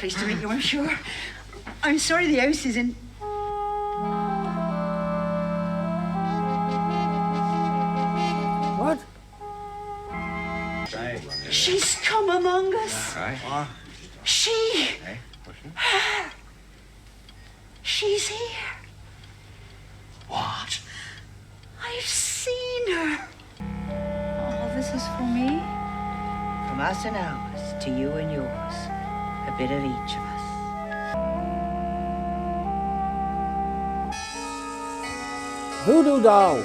pleased to meet you, I'm sure. I'm sorry the house isn't... What? She's come among us. Right. She... Hey, what's she? Her. She's here. What? I've seen her. Oh, this is for me? From us and ours to you and yours. A bit of each of us. Voodoo doll.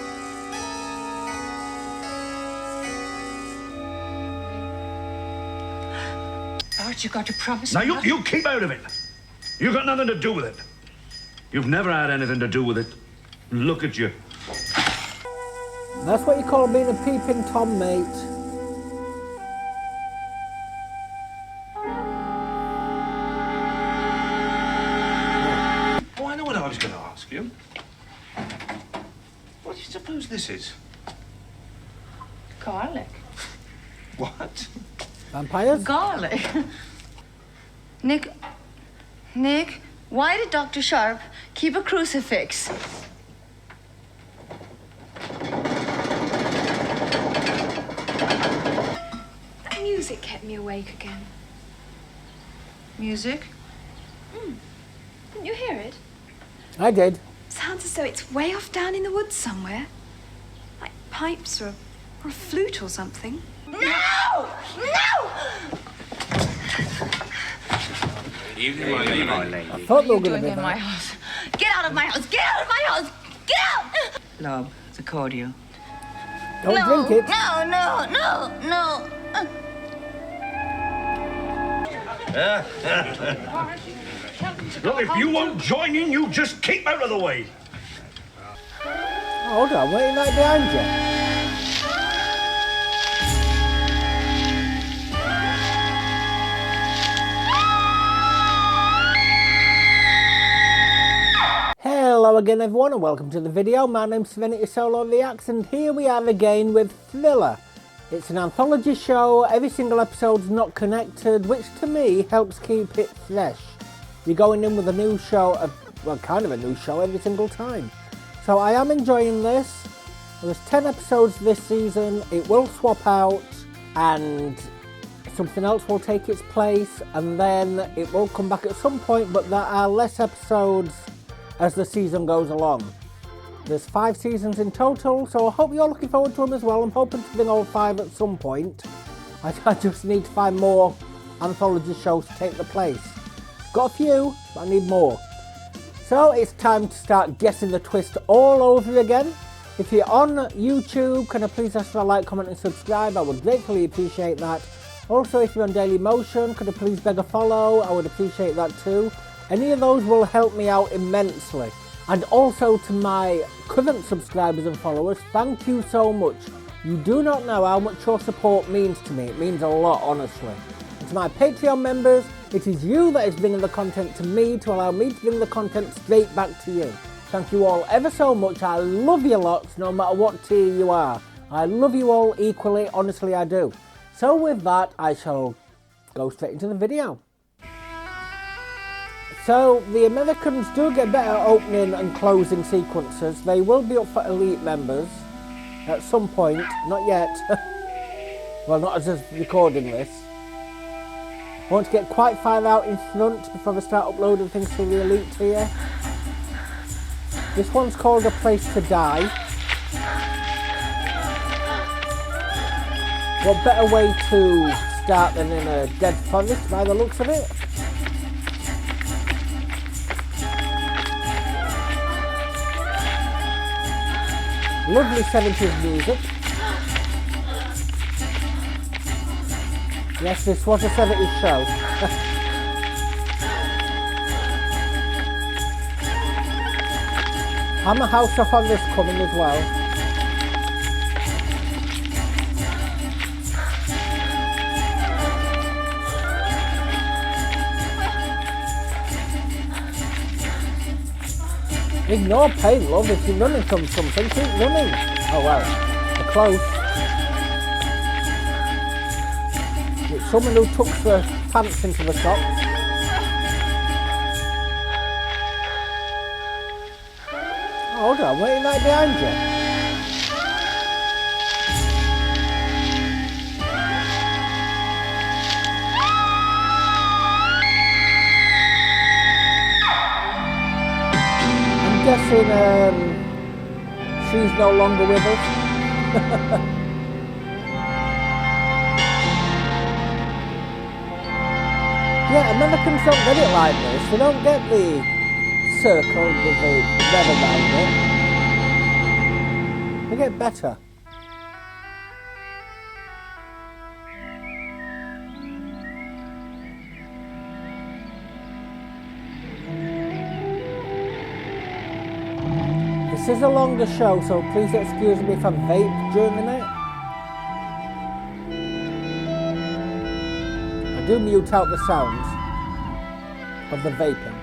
Bart, you got to promise Now, me... you keep out of it. You got nothing to do with it. You've never had anything to do with it. Look at you. That's what you call being a peeping Tom, mate. Oh, I know what I was going to ask you. What do you suppose this is? Garlic. What? Vampires? Garlic. Nick, why did Dr. Sharp keep a crucifix? That music kept me awake again. Music? Didn't you hear it? I did. Sounds as though it's way off down in the woods somewhere. Like pipes or a flute or something. No! No! Evening, my lady. My lady. I thought they were What are going to you be doing in my that. house? Get out of my house! Get out of my house! Get out! Lob, the cordial. Don't drink it. No. Look, if you won't join in, you just keep out of the way. Oh, hold on, waiting right behind you. Hello again everyone and welcome to the video. My name's Serenity Solo the Axe and here we are again with Thriller. It's an anthology show, every single episode's not connected, which to me helps keep it fresh. You're going in with a new show, well kind of a new show every single time. So I am enjoying this. There's 10 episodes this season, it will swap out and something else will take its place and then it will come back at some point, but there are less episodes as the season goes along. There's 5 seasons in total, so I hope you're looking forward to them as well. I'm hoping to bring all 5 at some point. I just need to find more anthology shows to take the place. Got a few, but I need more. So it's time to start guessing the twist all over again. If you're on YouTube, can I please ask for a like, comment and subscribe? I would gratefully appreciate that. Also, if you're on Daily Motion, could I please beg a follow? I would appreciate that too. Any of those will help me out immensely. And also to my current subscribers and followers, thank you so much. You do not know how much your support means to me. It means a lot, honestly. And to my Patreon members, it is you that is bringing the content to me to allow me to bring the content straight back to you. Thank you all ever so much. I love you lots, no matter what tier you are. I love you all equally, honestly I do. So with that, I shall go straight into the video. So, the Americans do get better opening and closing sequences. They will be up for elite members at some point, not yet. Well, not as of recording this. I want to get quite far out in front before I start uploading things to the elite tier. This one's called A Place to Die. What better way to start than in a dead forest by the looks of it? Lovely 70s music. Yes, this was a 70s show. Hammer House off on this coming as well. Ignore pain, love. If you're running from something, keep running. Oh well, they're close. It's someone who tucks the pants into the socks. Hold on, wait right behind you. I'm guessing she's no longer with us. Yeah, Americans don't get it like this. They don't get the circle with the red around it. They get better. This is a longer show, so please excuse me if I vape during the night. I do mute out the sounds of the vaping.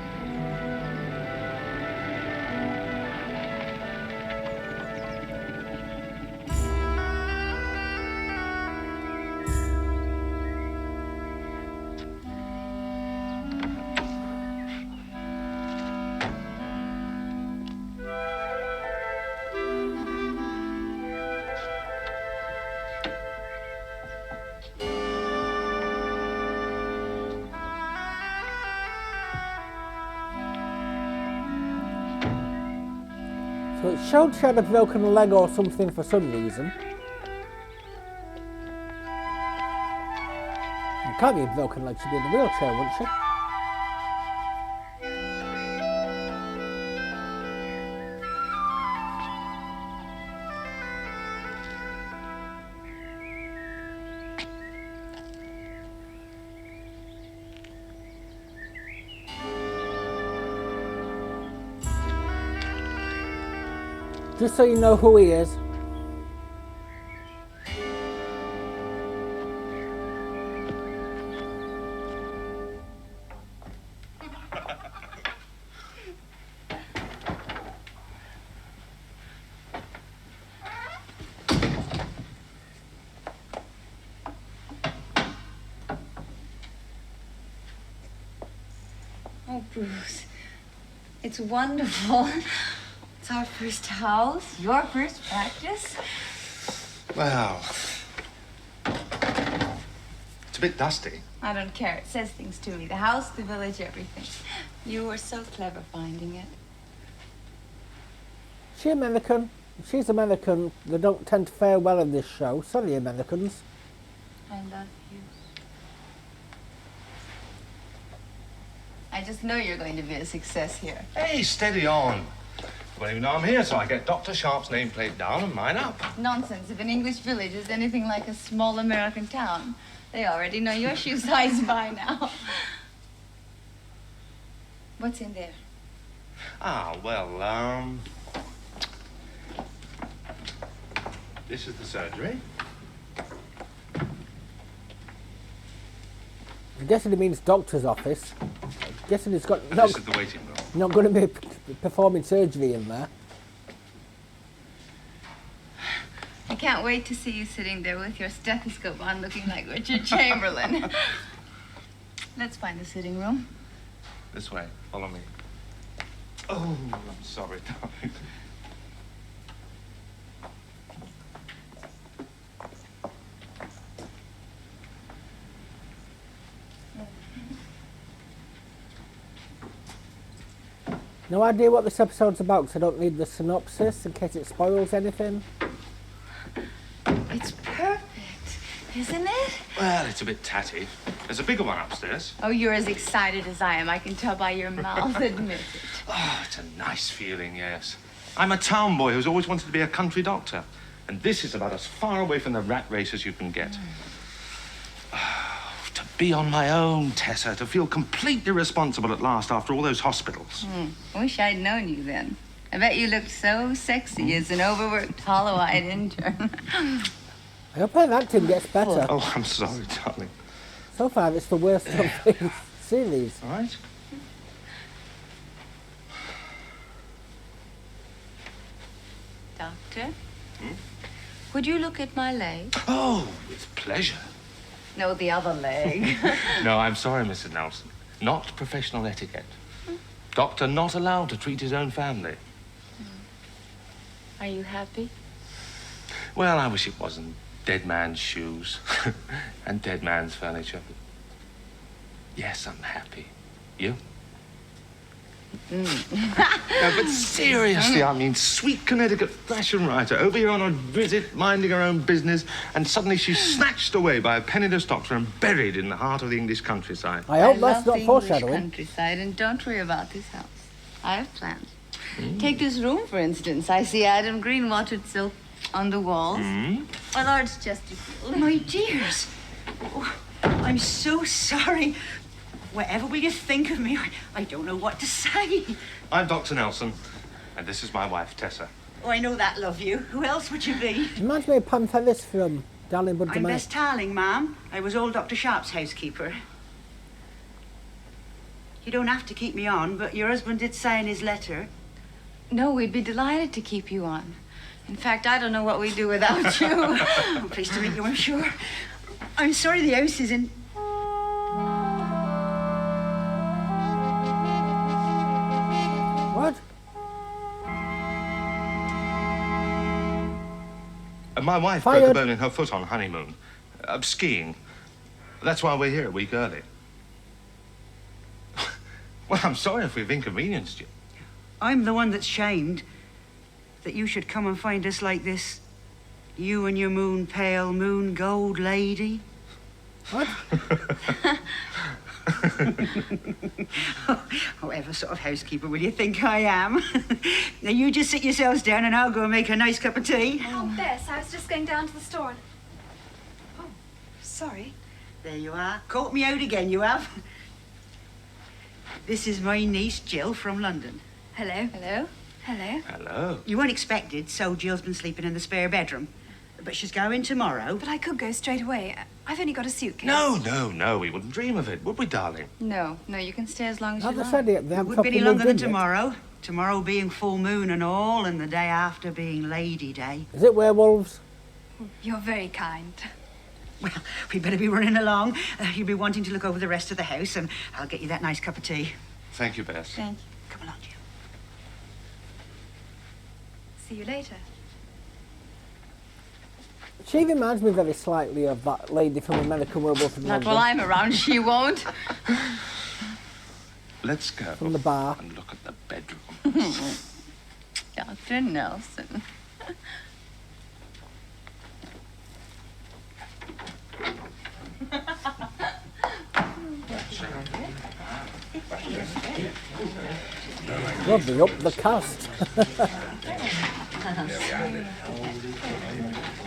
So it showed she had a broken leg or something for some reason. It can't be a broken leg, she'd be in a wheelchair, wouldn't she? Just so you know who he is. Oh, Bruce. It's wonderful. It's our first house, your first practice. Well, it's a bit dusty. I don't care. It says things to me. The house, the village, everything. You were so clever finding it. She American. She's American. They don't tend to fare well in this show. Sorry, Americans. I love you. I just know you're going to be a success here. Hey, steady on. You won't even know I'm here, so I get Dr. Sharp's nameplate down and mine up. Nonsense. If an English village is anything like a small American town, they already know your shoe size by now. What's in there? Ah, well, this is the surgery. I'm guessing it means doctor's office. I'm guessing it's got no, This is the waiting room. not going to be performing surgery in there. I can't wait to see you sitting there with your stethoscope on looking like Richard Chamberlain. Let's find the sitting room. This way. Follow me. Oh, I'm sorry, darling. No idea what this episode's about, so I don't need the synopsis in case it spoils anything. It's perfect, isn't it? Well, it's a bit tatty. There's a bigger one upstairs. Oh, you're as excited as I am. I can tell by your mouth. Admit it. Oh, it's a nice feeling, yes. I'm a town boy who's always wanted to be a country doctor. And this is about as far away from the rat race as you can get. To be on my own, Tessa, to feel completely responsible at last after all those hospitals. Wish I'd known you then. I bet you looked so sexy as an overworked, hollow-eyed intern. I hope her acting gets better. Oh, I'm sorry, darling. So far, it's the worst of the series. All right? Doctor, would you look at my leg? Oh, with pleasure. No, the other leg. No, I'm sorry, Mrs. Nelson. Not professional etiquette. Doctor not allowed to treat his own family. Are you happy? Well, I wish it wasn't dead man's shoes and dead man's furniture. But yes, I'm happy. You? No, but seriously, I mean, sweet Connecticut fashion writer over here on a visit, minding her own business, and suddenly she's snatched away by a penniless doctor and buried in the heart of the English countryside. I hope love that's not the foreshadowing. English countryside, and don't worry about this house. I have plans. Take this room, for instance. I see Adam Green watered silk on the walls. My Lord's Chesterfield. My dears, oh, I'm so sorry. Whatever will you think of me, I don't know what to say. I'm Dr. Nelson, and this is my wife, Tessa. Oh, I know that, love you. Who else would you be? Reminds me of Pam Ferris from Darling Bud the I'm Man. Bess Tarling, ma'am. I was old Dr. Sharp's housekeeper. You don't have to keep me on, but your husband did say in his letter. No, we'd be delighted to keep you on. In fact, I don't know what we'd do without you. I'm pleased to meet you, I'm sure. I'm sorry the house is in... What? My wife Fired. broke a bone in her foot on honeymoon. Skiing. That's why we're here a week early. Well, I'm sorry if we've inconvenienced you. I'm the one that's shamed that you should come and find us like this. You and your moon pale, moon gold lady. What? Whatever sort of housekeeper will you think I am? Now you just sit yourselves down and I'll go and make a nice cup of tea. Oh, Bess, I was just going down to the store and... Oh, sorry. There you are. Caught me out again, you have. This is my niece, Jill, from London. Hello. Hello? Hello. Hello. You weren't expected, so Jill's been sleeping in the spare bedroom. But she's going tomorrow. But I could go straight away. I've only got a suitcase. No, we wouldn't dream of it, would we, darling? No, you can stay as long as you As I like. said, they It haven't wouldn't be any properly longer moved than in yet. tomorrow. Tomorrow being full moon and all, and the day after being Lady Day. Is it werewolves? You're very kind. Well, we better be running along. You'll be wanting to look over the rest of the house, and I'll get you that nice cup of tea. Thank you, Bess. Thank you. Come along, Jill. See you later. She reminds me very slightly of that lady from American Werewolf in Not London. while I'm around, she won't. Let's go. From the bar. And look at the bedroom. Dr. Nelson. God, they up the cast.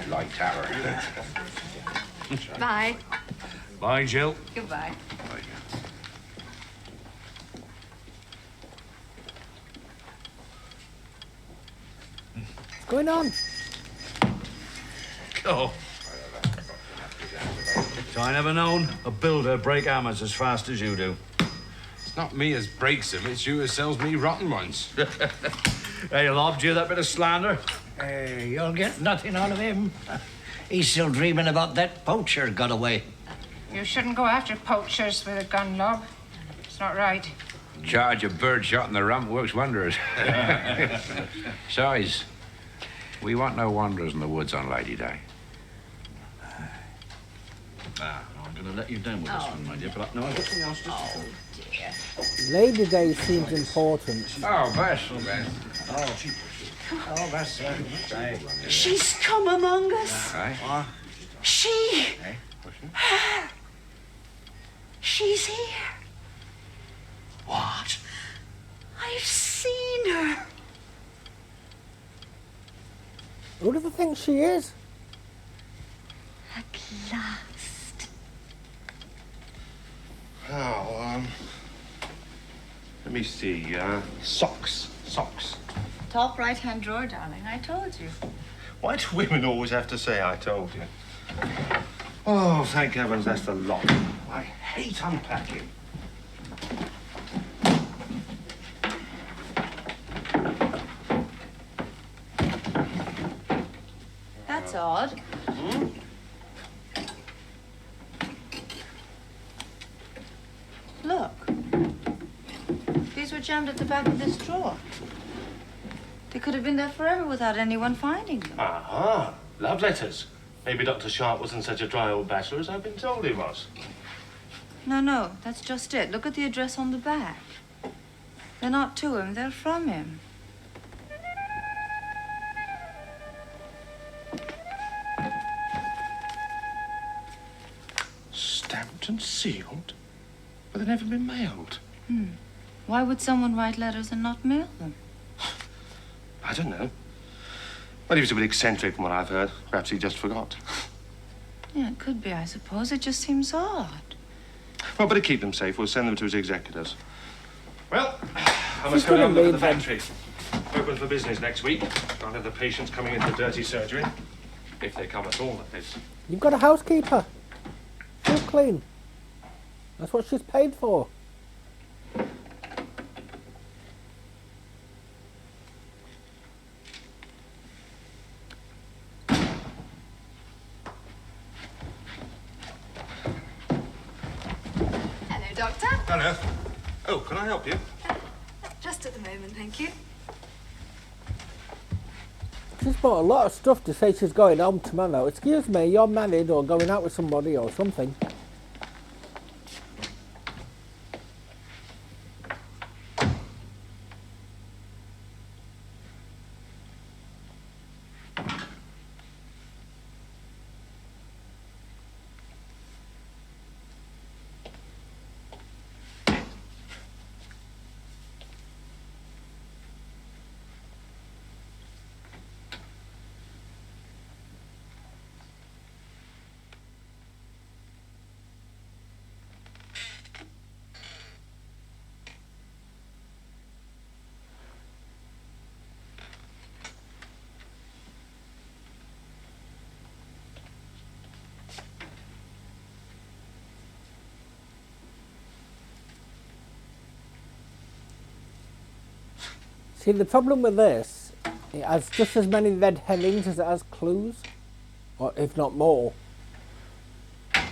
Light tower. Bye. Bye, Jill. Goodbye. What's going on? Oh. So I never known a builder break hammers as fast as you do. It's not me as breaks them, it's you who sells me rotten ones. Hey, lobbed you that bit of slander? You'll get nothing out of him. He's still dreaming about that poacher got away. You shouldn't go after poachers with a gun, Lob. It's not right. Charge of bird shot in the rump works wonders. Besides, we want no wanderers in the woods on Lady Day. I'm going to let you down with this one, my dear, but no, I've got something else to Lady Day seems important. Oh, Bess. Oh, that's She's come among us. Aye. She. Her. She's here. What? I've seen her. Who do they think she is? At last. Oh, let me see. Socks. Top right-hand drawer, darling. I told you. Why do women always have to say I told you? Oh, thank heavens, that's the lot. I hate unpacking. That's odd. Look. These were jammed at the back of this drawer. They could have been there forever without anyone finding them. Aha, love letters. Maybe Dr. Sharp wasn't such a dry old bachelor as I've been told he was. No, that's just it. Look at the address on the back. They're not to him, they're from him. Stamped and sealed, but they've never been mailed. Why would someone write letters and not mail them? I don't know. Well, he was a bit eccentric from what I've heard. Perhaps he just forgot. Yeah, it could be, I suppose. It just seems odd. Well, better keep them safe. We'll send them to his executors. Well, I She's must go down gonna to the leave them. factory. Open for business next week. Can't have the patients coming into dirty surgery. If they come at all, that is. You've got a housekeeper. She'll clean. That's what she's paid for. Hello, Doctor. Hello. Oh, can I help you? Just at the moment, thank you. She's bought a lot of stuff to say she's going home tomorrow. Excuse me, you're married or going out with somebody or something. See, the problem with this, it has just as many red herrings as it has clues, or if not more, to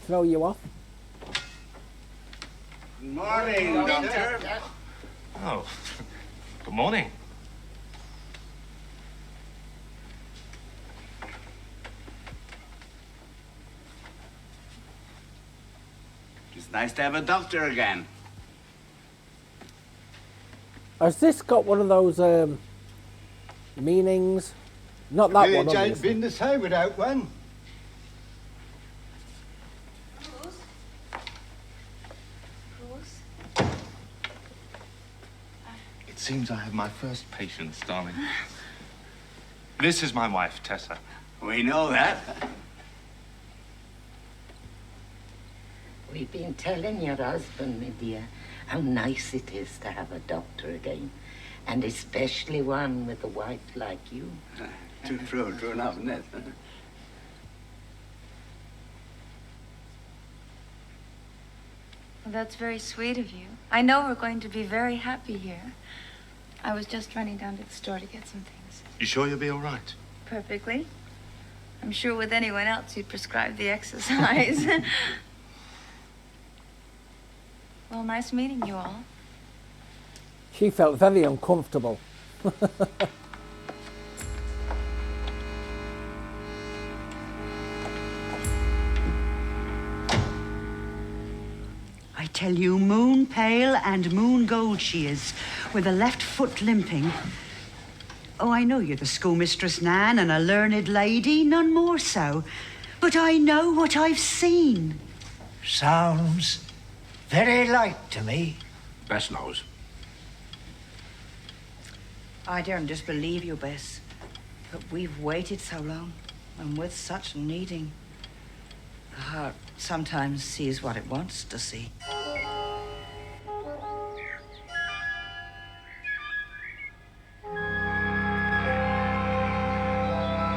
throw you off. Good morning, Doctor. Oh, good morning. It's nice to have a doctor again. Has this got one of those meanings? Not that one, Village ain't obviously. been the same without one. It seems I have my first patients, darling. This is my wife, Tessa. We know that. We've been telling your husband, my dear, how nice it is to have a doctor again. And especially one with a wife like you. True enough, isn't it? Well, that's very sweet of you. I know we're going to be very happy here. I was just running down to the store to get some things. You sure you'll be all right? Perfectly. I'm sure with anyone else you'd prescribe the exercise. Well, nice meeting you all. She felt very uncomfortable. I tell you, moon pale and moon gold she is, with a left foot limping. Oh, I know you're the schoolmistress, Nan, and a learned lady, none more so. But I know what I've seen. Sounds very light to me. Bess knows. I daren't disbelieve you, Bess. But we've waited so long, and with such needing. The heart sometimes sees what it wants to see.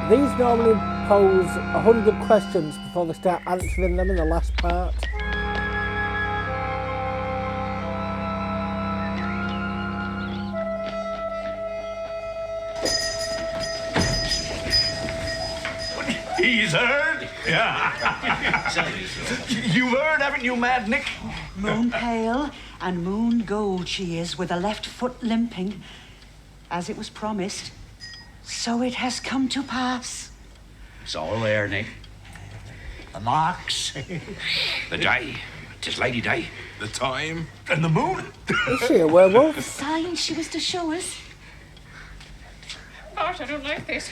These normally pose 100 questions before they start answering them in the last part. He's heard. You've heard, haven't you, Mad Nick? Moon pale and moon gold she is, with her left foot limping. As it was promised, so it has come to pass. It's all there, Nick. The marks. The day. 'Tis Lady Day. The time. And the moon. Is she a werewolf? The sign she was to show us. Bart, I don't like this.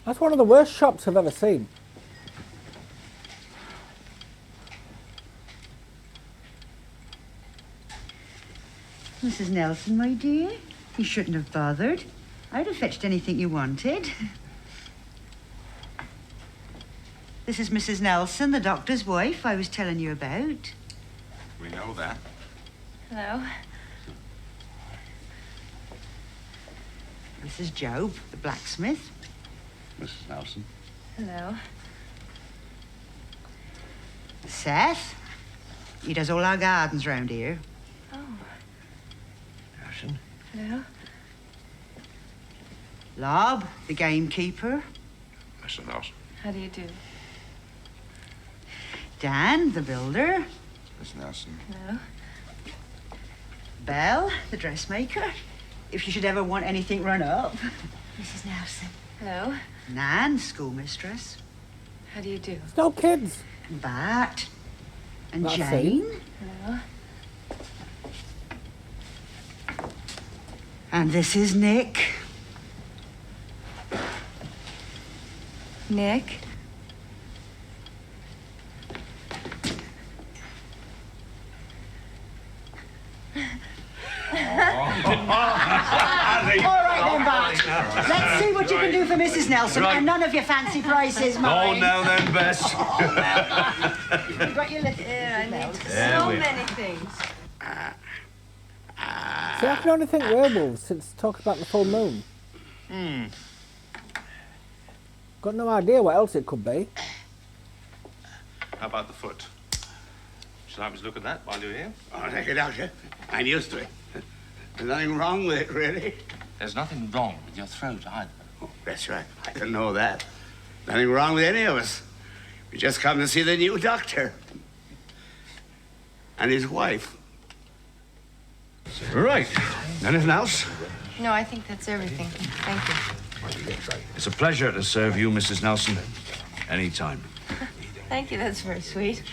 That's one of the worst shops I've ever seen. Mrs. Nelson, my dear, you shouldn't have bothered. I'd have fetched anything you wanted. This is Mrs. Nelson, the doctor's wife I was telling you about. We know that. Hello. This is Job, the blacksmith. Mrs. Nelson. Hello. Seth, he does all our gardens round here. Oh. Nelson. Hello. Lob, the gamekeeper. Mr. Nelson. How do you do? Dan, the builder. Miss Nelson. Hello. Belle, the dressmaker. If you should ever want anything run up. Mrs. Nelson. Hello. Nan, schoolmistress. How do you do? There's no kids. Bart. And That's Jane. Hello. And this is Nick. Nick. All right then, Bart. Let's see what you can do for Mrs. Nelson, Right. and none of your fancy prices, Oh, mind. now then, Bess. You've got your little Here, I need There so we- many things. See, I can only think werewolves since talk about the full moon. Got no idea what else it could be. How about the foot? Shall I have a look at that while you're here? Oh, thank you, Doctor. I'm used to it. There's nothing wrong with it, really. There's nothing wrong with your throat either. Oh, that's right. I didn't know that. Nothing wrong with any of us. We just come to see the new doctor. And his wife. Right. Anything else? No, I think that's everything. Thank you. It's a pleasure to serve you, Mrs. Nelson. Anytime. Thank you, that's very sweet.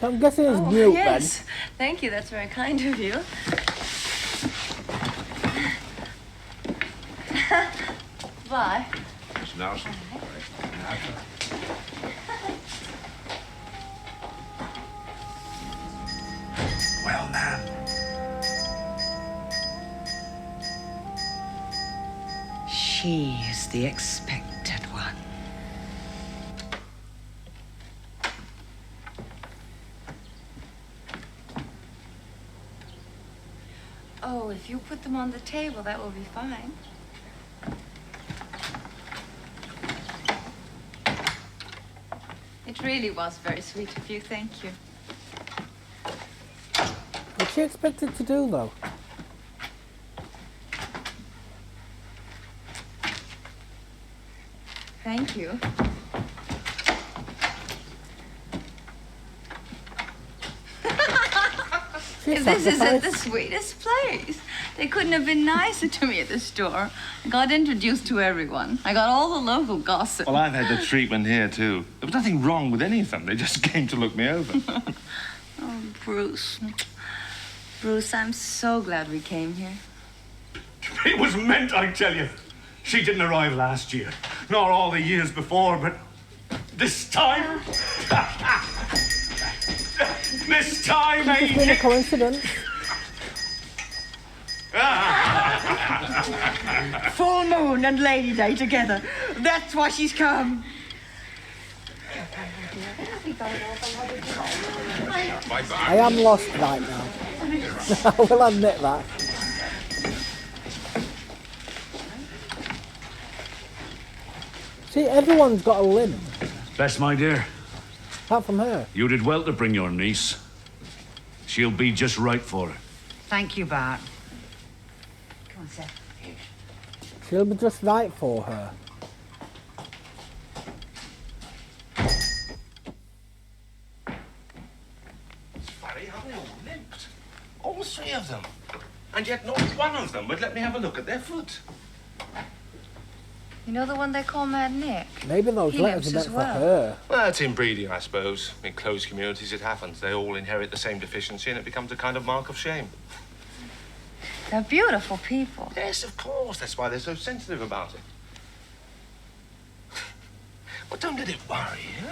So I'm guessing it's Oh, mute yes. Thank you, that's very kind of you. Bye. Miss Nelson. Well, Nan. She is the expected one. Oh, if you put them on the table, that will be fine. It really was very sweet of you, thank you. then. What's she expected to do, though? Thank you. She's This isn't the sacrificed. sweetest place. They couldn't have been nicer to me at the store. I got introduced to everyone. I got all the local gossip. Well, I've had the treatment here, too. There was nothing wrong with any of them. They just came to look me over. Oh, Bruce. Bruce, I'm so glad we came here. It was meant, I tell you. She didn't arrive last year, nor all the years before, but this time... this time, It's eh, been a Nick? coincidence. Full moon and Lady Day together. That's why she's come. I am lost right now. I will admit that. See, everyone's got a limp, Bess, my dear, apart from her. you did well to bring your niece. She'll be just right for her. Thank you, Bart. Come on, Seth. She'll be just right for her. Funny how they all limped. All three of them. And yet not one of them would let me have a look at their foot. You know the one they call Mad Nick? Maybe those He letters are limps meant as for well. her. Well, it's inbreeding, I suppose. In closed communities, it happens. They all inherit the same deficiency, and it becomes a kind of mark of shame. They're beautiful people. Yes, of course. That's why they're so sensitive about it. But don't let it worry you.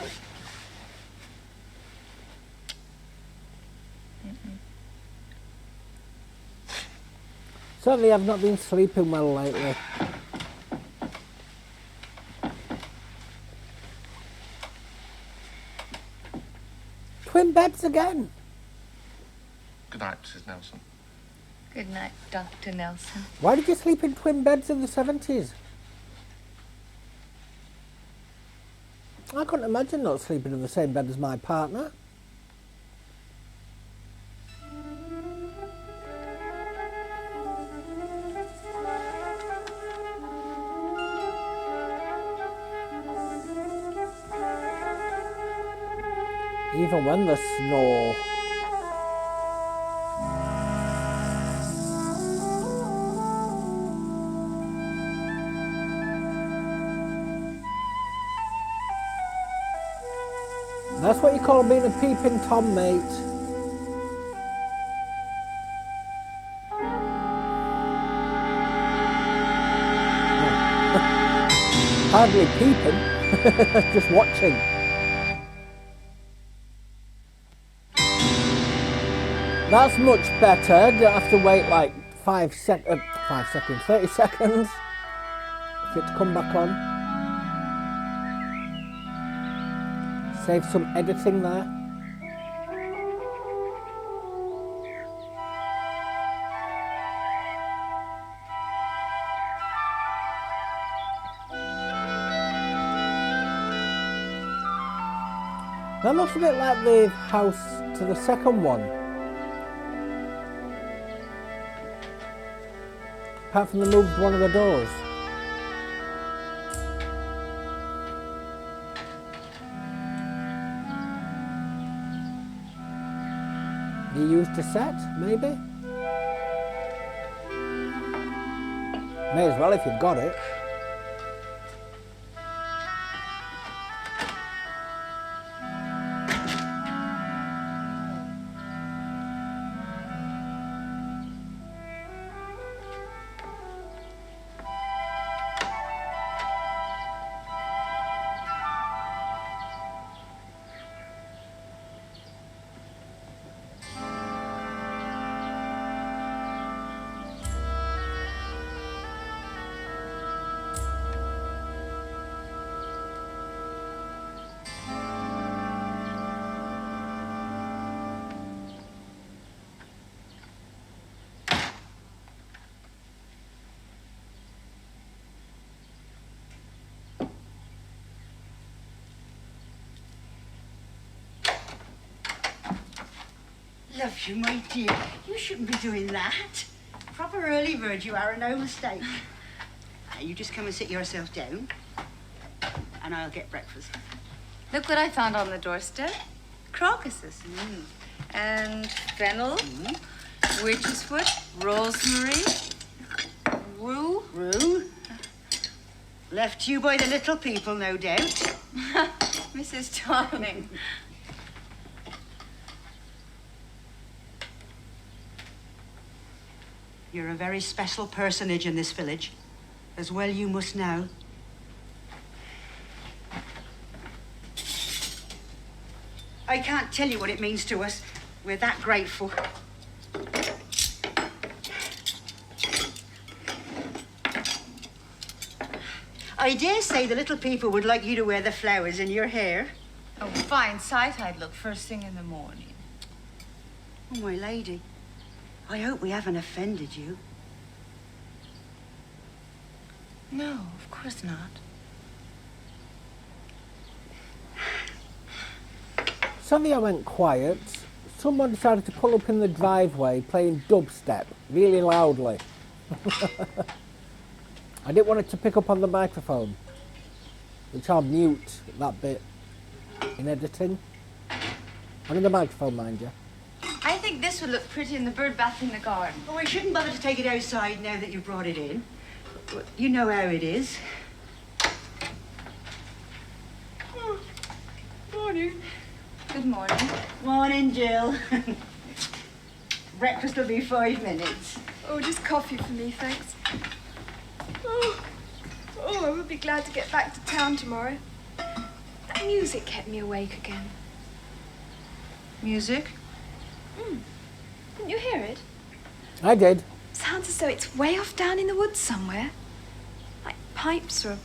Certainly I've not been sleeping well lately. Twin beds again. Good night, Mrs. Nelson. Good night, Dr. Nelson. Why did you sleep in twin beds in the 70s? I couldn't imagine not sleeping in the same bed as my partner. Even when they snore. That's what you call being a peeping Tom, mate. Hardly peeping, just watching. That's much better. Don't have to wait like 30 seconds for it to come back on. Save some editing there. That looks a bit like the house to the second one. Apart from they moved one of the doors. You used a set, maybe? May as well if you've got it. Love you, my dear. You shouldn't be doing that. Proper early bird you are, no mistake. You just come and sit yourself down, and I'll get breakfast. Look what I found on the doorstep. Crocuses. And fennel, witch's foot, rosemary, rue. Rue? Left to you by the little people, no doubt. Mrs. Darling. You're a very special personage in this village, as well you must know. I can't tell you what it means to us. We're that grateful. I dare say the little people would like you to wear the flowers in your hair. Oh, fine sight I'd look first thing in the morning. Oh, my lady, I hope we haven't offended you. No, of course not. Sorry I went quiet. Someone decided to pull up in the driveway playing dubstep really loudly. I didn't want it to pick up on the microphone, which I'll mute that bit in editing. On the microphone, mind you. I think this would look pretty in the bird bath in the garden. Oh, I shouldn't bother to take it outside now that you've brought it in. You know how it is. Oh, morning. Good morning. Morning, Jill. Breakfast will be 5 minutes. Oh, just coffee for me, thanks. Oh, I would be glad to get back to town tomorrow. That music kept me awake again. Music? Didn't you hear it? I did. Sounds as though it's way off down in the woods somewhere. Like pipes or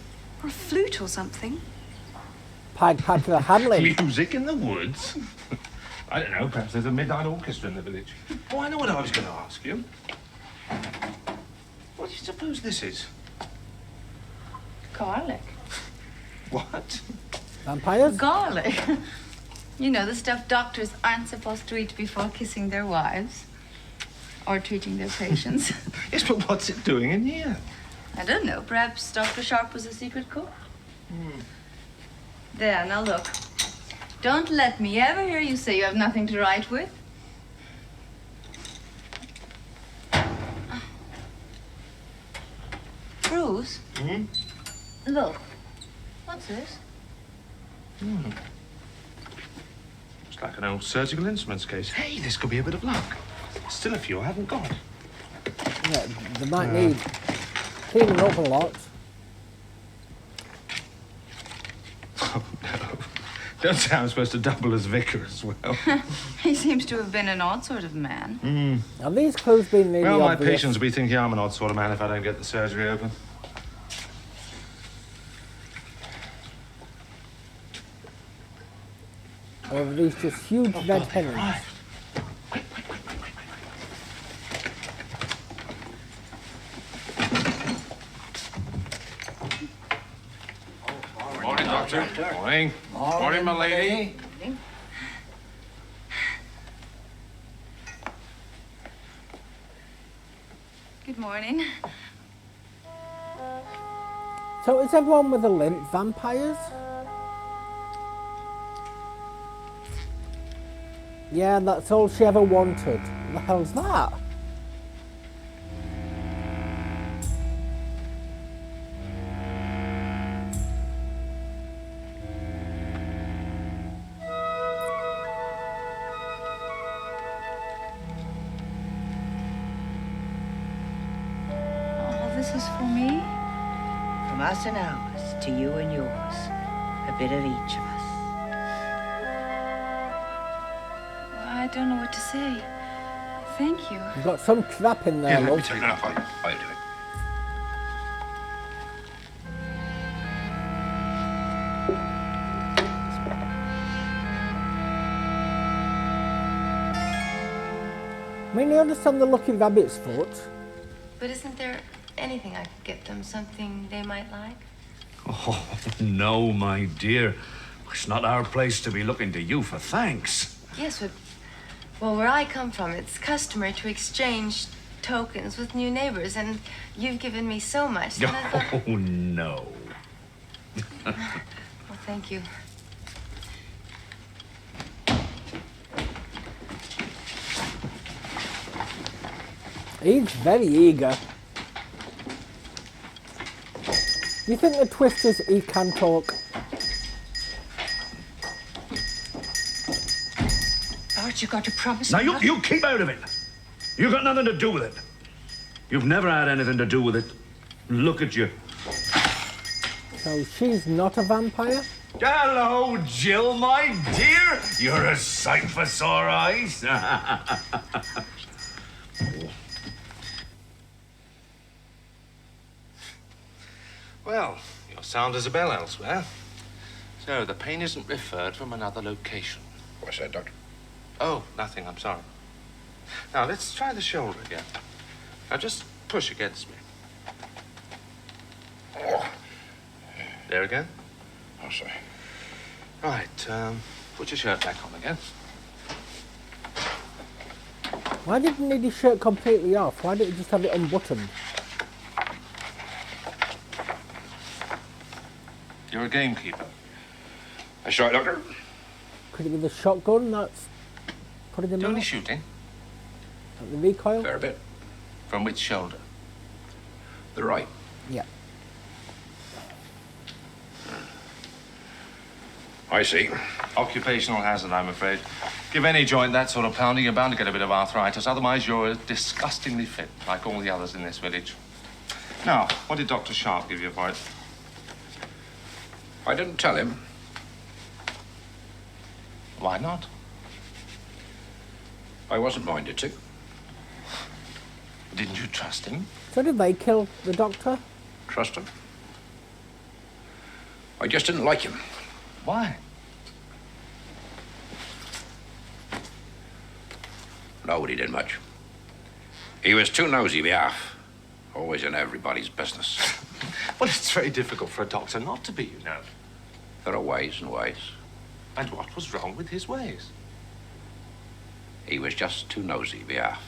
a flute or something. Pied Piper Hamlin. Music in the woods? I don't know, perhaps there's a midnight orchestra in the village. Oh, I know what I was going to ask you. What do you suppose this is? Garlic. What? Vampires? Garlic. You know, the stuff doctors aren't supposed to eat before kissing their wives. Or treating their patients. Yes, but what's it doing in here? I don't know. Perhaps Dr. Sharp was a secret cook? There, now look. Don't let me ever hear you say you have nothing to write with. Bruce? Look. What's this? It's like an old surgical instruments case. Hey, this could be a bit of luck. Still a few I haven't got. Yeah, they might need cleaning up a lot. Oh, no. Don't say I'm supposed to double as vicar as well. He seems to have been an odd sort of man. Have these clues been really Well, my obvious? patients will be thinking I'm an odd sort of man if I don't get the surgery open. Or are these just huge red herrings? Morning, Doctor. Morning. Morning, my lady. Good morning. So is everyone with a limp vampires? Yeah, that's all she ever wanted. What the hell's that? All this is for me? From us and ours to you and yours. A bit of each of us. I don't know what to say. Thank you. You've got some crap in there, Let me love. take it up. I'll do it. I mean, you understand the lucky rabbit's foot. But isn't there anything I could get them? Something they might like? Oh, no, my dear. It's not our place to be looking to you for thanks. Yes, but, well, where I come from, it's customary to exchange tokens with new neighbors, and you've given me so much that I thought... Oh, no. Well, thank you. He's very eager. You think the twist is he can talk? Lord, you got to promise Now, me you nothing. keep out of it. You got nothing to do with it. You've never had anything to do with it. Look at you. So she's not a vampire? Hello, Jill, my dear. You're a sight for sore eyes. Well, you're sound as a bell elsewhere. So the pain isn't referred from another location. What's that, Doctor? Oh, nothing, I'm sorry. Now, let's try the shoulder again. Now, just push against me. There again. Oh, sorry. Right, Put your shirt back on again. Why didn't he need his shirt completely off? Why didn't he just have it unbuttoned? You're a gamekeeper. That's right, Doctor. Could it be the shotgun that's putting him Do any out? shooting? Like the recoil? Fair bit. From which shoulder? The right. Yeah. I see. Occupational hazard, I'm afraid. Give any joint that sort of pounding, you're bound to get a bit of arthritis. Otherwise, you're disgustingly fit, like all the others in this village. Now, what did Dr. Sharp give you for it? I didn't tell him. Why not? I wasn't minded to. Didn't you trust him? So did they kill the doctor? Trust him. I just didn't like him. Why? Nobody did much. He was too nosy behalf. Always in everybody's business. Well, it's very difficult for a doctor not to be, you know. There are ways and ways. And what was wrong with his ways? He was just too nosy behalf.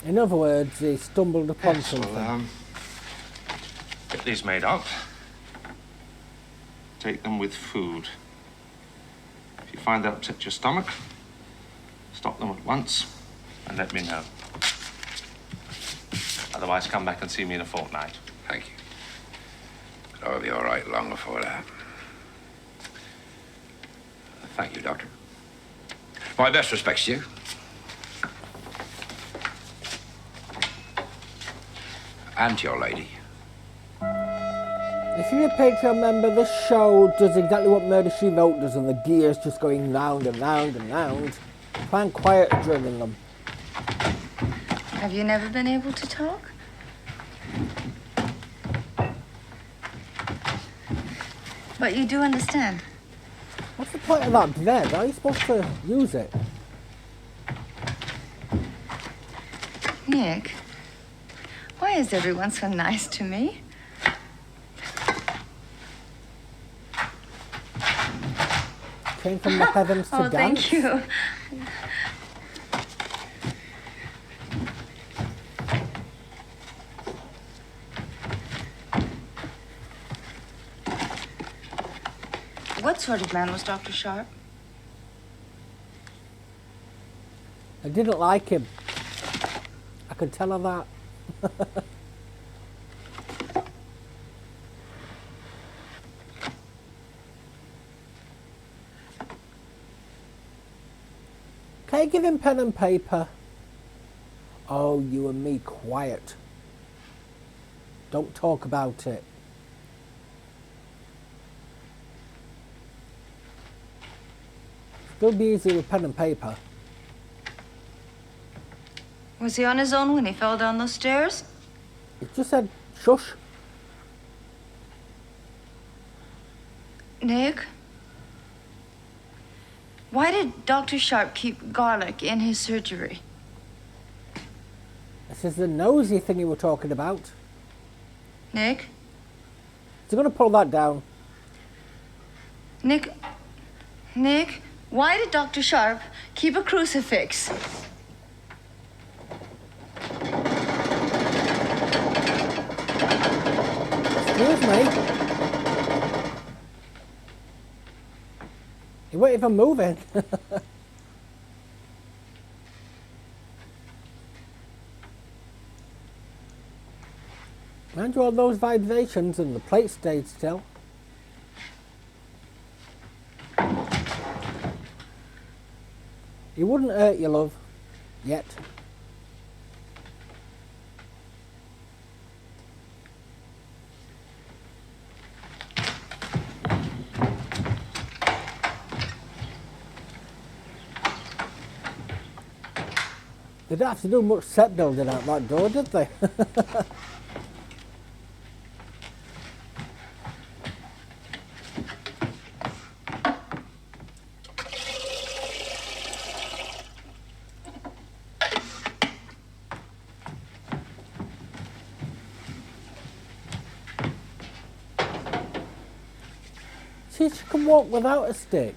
In other words, he stumbled upon Yes, something. well, get these made up. Take them with food. If you find that upset your stomach, stop them at once and let me know. Otherwise, come back and see me in a fortnight. Thank you. But I'll be all right long before that. Thank you, Doctor. My best respects to you. And to your lady. If you're a Patreon member, this show does exactly what Murder, She Wrote does, and the gear's just going round and round and round. Try and quiet drilling them. Have you never been able to talk? But you do understand. What's the point of that bed? Are you supposed to use it? Nick, why is everyone so nice to me? Came from the heavens to Oh, dance. thank you. What sort of man was Dr. Sharp? I didn't like him. I could tell her that. Can you give him pen and paper? Oh, you and me, quiet. Don't talk about it. Still be easy with pen and paper. Was he on his own when he fell down those stairs? It just said, shush. Nick? Why did Dr. Sharp keep garlic in his surgery? This is the nosy thing you were talking about. Nick? Is he going to pull that down? Nick? Nick? Why did Dr. Sharp keep a crucifix? Excuse me. You weren't even moving. Mind you, all those vibrations and the plate stayed still. He wouldn't hurt you, love. Yet. They didn't have to do much set building out that door, did they? She can walk without a stick.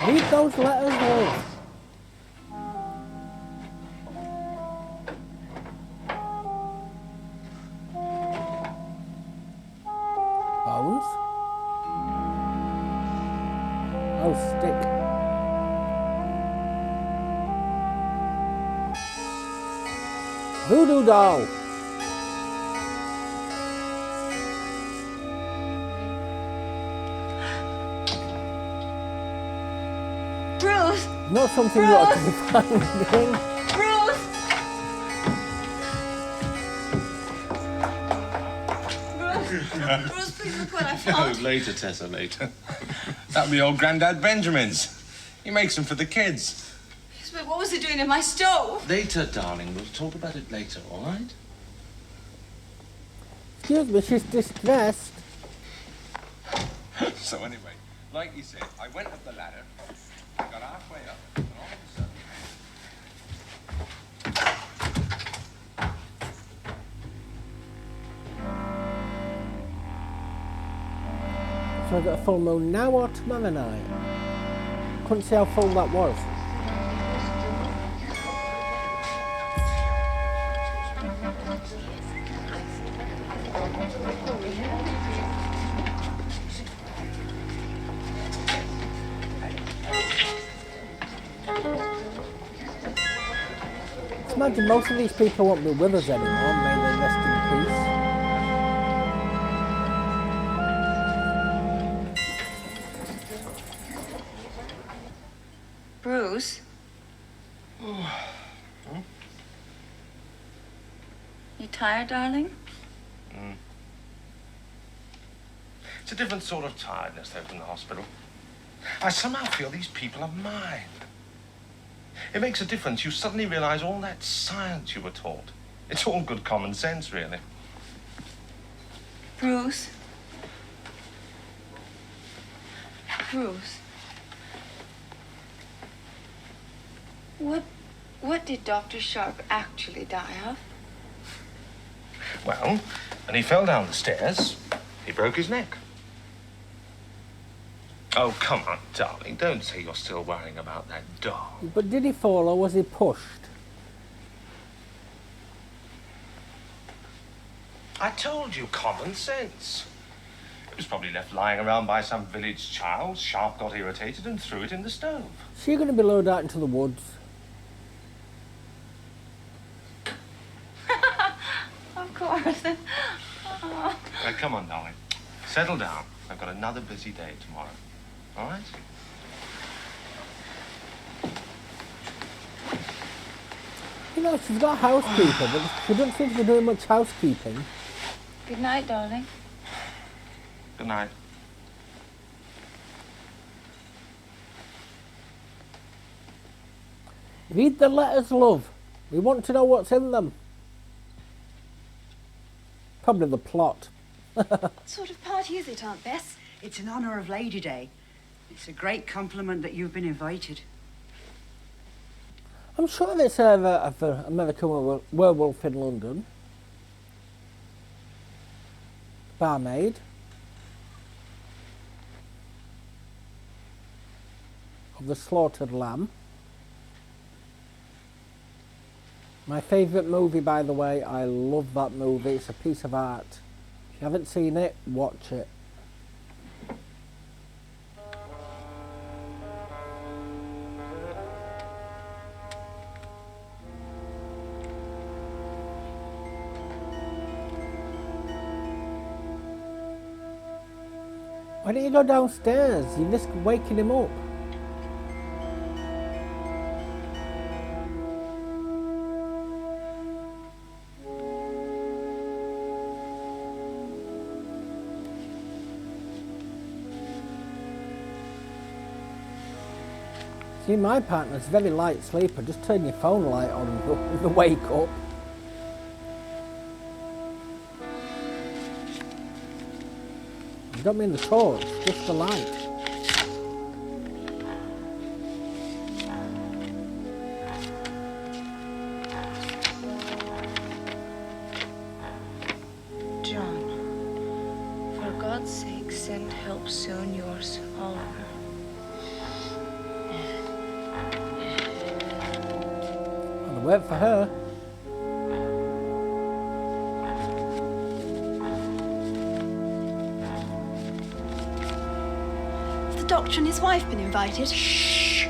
Read those letters, love. Bones. Oh, stick. Voodoo doll. Bruce! Not something you ought to be finding. Bruce! Bruce, please look what I found. Later, Tessa, later. That'll be old Grandad Benjamin's. He makes them for the kids. Yes, but what was it doing in my stove? Later, darling. We'll talk about it later, all right? Excuse me, she's distressed. So anyway, like you said, I went up the ladder, I got halfway up, and all of a sudden... So I got a full moon now or tomorrow night? Couldn't see how full that was. Just imagine most of these people won't be with us anymore, may they rest in peace. Bruce? You tired, darling? It's a different sort of tiredness, though, from the hospital. I somehow feel these people are mine. It makes a difference. You suddenly realize all that science you were taught. It's all good common sense, really. Bruce? Bruce? What did Dr. Sharp actually die of? Well, when he fell down the stairs, he broke his neck. Oh, come on, darling. Don't say you're still worrying about that doll. But did he fall or was he pushed? I told you, common sense. It was probably left lying around by some village child. Sharp got irritated and threw it in the stove. She going to be lowered out into the woods? Of course. Oh. Come on, darling. Settle down. I've got another busy day tomorrow. All right? You know, she's got a housekeeper, but she doesn't seem to be doing much housekeeping. Good night, darling. Good night. Read the letters, love. We want to know what's in them. Probably the plot. What sort of party is it, Aunt Bess? It's in honour of Lady Day. It's a great compliment that you've been invited. I'm sure they serve a American werewolf in London. Barmaid. Of the slaughtered lamb. My favourite movie, by the way. I love that movie. It's a piece of art. If you haven't seen it, watch it. Why don't you go downstairs? You risk waking him up. See, my partner's a very light sleeper. Just turn your phone light on and he'll wake up. I don't mean the torch, just the light. Worked for her. Have the doctor and his wife been invited? Shh!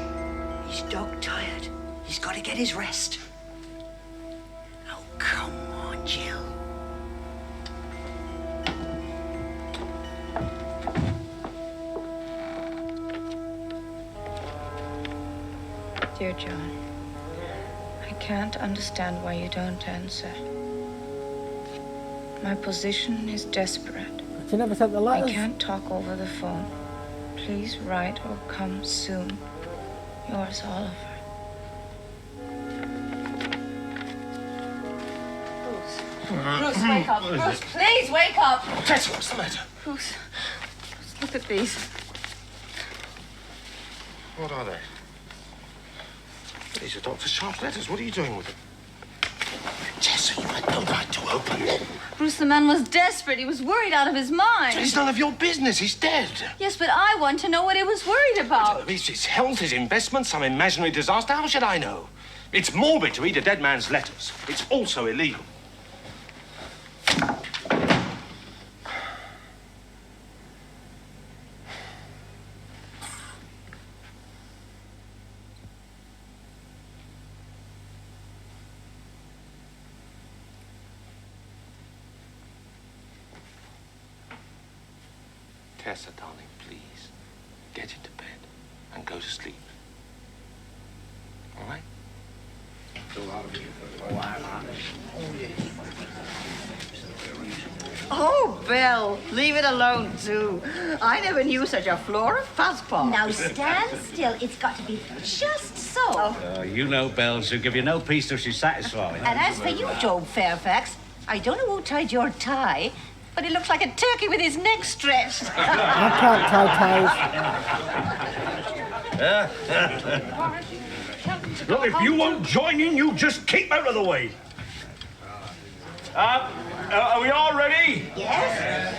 He's dog tired. He's got to get his rest. Oh, come on, Jill. Dear John, I can't understand why you don't answer. My position is desperate. But you never sent the letters. I can't talk over the phone. Please write or come soon. Yours, Oliver. Bruce, wake up. Bruce, please wake up. Tessa, what's the matter? Bruce, look at these. What are they? These are Dr. Sharp's letters. What are you doing with them? Tessa, you had no right to open them. Bruce, the man was desperate. He was worried out of his mind. It's none of your business. He's dead. Yes, but I want to know what he was worried about. His health, his investments, some imaginary disaster. How should I know? It's morbid to read a dead man's letters. It's also illegal. Tessa, darling, please, get into bed and go to sleep. All right? Oh, Bill, leave it alone, too. I never knew such a floor of passport. Now stand still. It's got to be just so. You know Bells who give you no peace till she's satisfied. And as for you, Job Fairfax, I don't know who tied your tie, but it looks like a turkey with his neck stretched. I can't tie ties. Look, if you won't join in, you just keep out of the way. Are we all ready? Yes.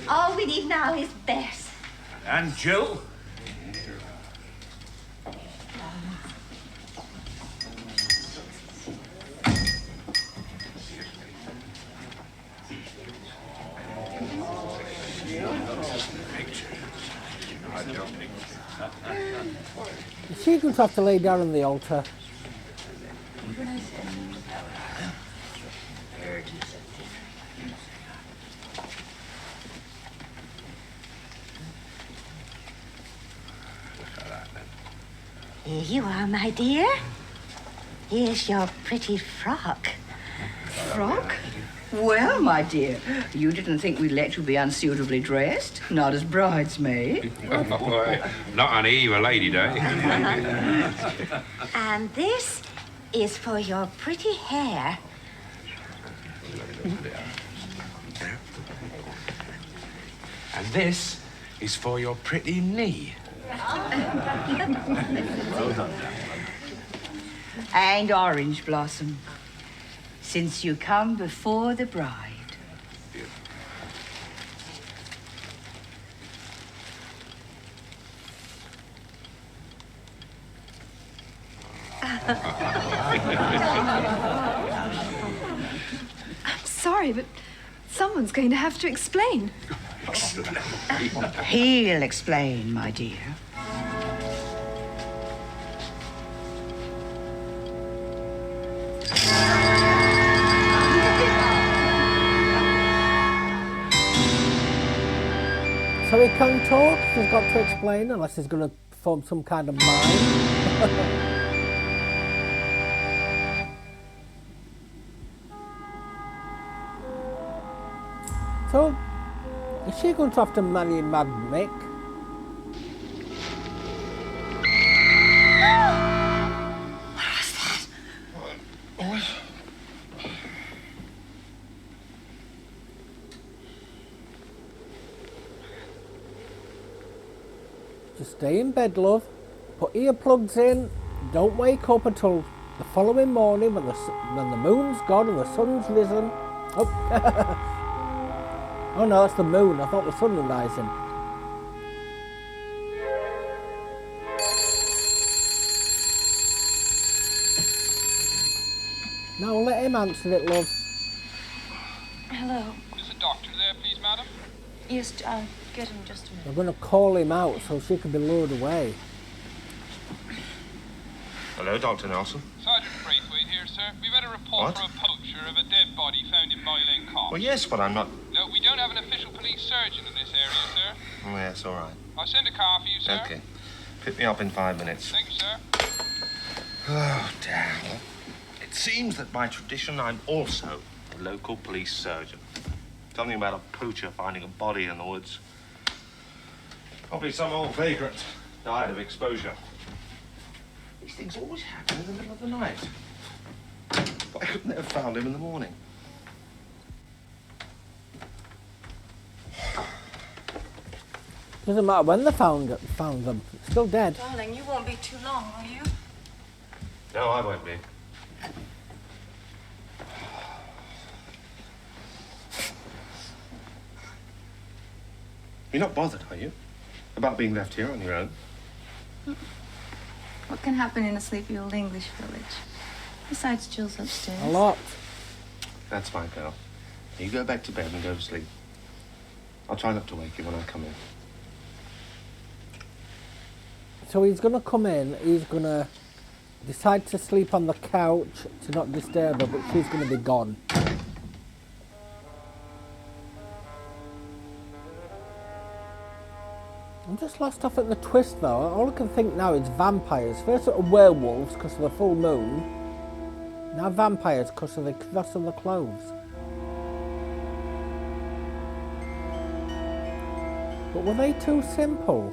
All we need now is Bess. And Jill? She's going to have to lay down on the altar. Here you are, my dear. Here's your pretty frock. Frock? Well, my dear, you didn't think we'd let you be unsuitably dressed? Not as bridesmaid. Not on Eve, a lady day. And this is for your pretty hair. And this is for your pretty knee. Well done. And orange blossom, since you come before the bride. I'm sorry, but someone's going to have to explain. He'll explain, my dear. So he can't talk, he's got to explain, unless he's going to perform some kind of mime. So, is she going to have to marry Mad Mick? Just stay in bed, love. Put earplugs in. Don't wake up until the following morning when the moon's gone and the sun's risen. Oh, oh no, that's the moon. I thought the sun was rising. No, let him answer it, love. Hello. Is the doctor there, please, madam? Yes, get him just a minute. We're going to call him out so she can be lured away. Hello, Dr. Nelson. Sergeant Braithwaite here, sir. We've had a report What? from a poacher of a dead body found in Mile End Copse. Well, yes, but I'm not... No, we don't have an official police surgeon in this area, sir. Oh, yes, all right. I'll send a car for you, sir. Okay. Pick me up in 5 minutes. Thank you, sir. Oh, damn. It seems that by tradition, I'm also a local police surgeon. Something about a poacher finding a body in the woods. Probably some old vagrant died of exposure. These things always happen in the middle of the night. Why couldn't they have found him in the morning? Doesn't matter when they found them. Still dead. Darling, you won't be too long, will you? No, I won't be. You're not bothered, are you? About being left here on your own? What can happen in a sleepy old English village? Besides, Jill's upstairs. A lot. That's fine, girl. You go back to bed and go to sleep. I'll try not to wake you when I come in. So he's going to come in, he's going to decide to sleep on the couch to not disturb her, but she's going to be gone. I'm just lost off at the twist though. All I can think now is vampires. First it was werewolves because of the full moon. Now vampires because of the clothes. But were they too simple?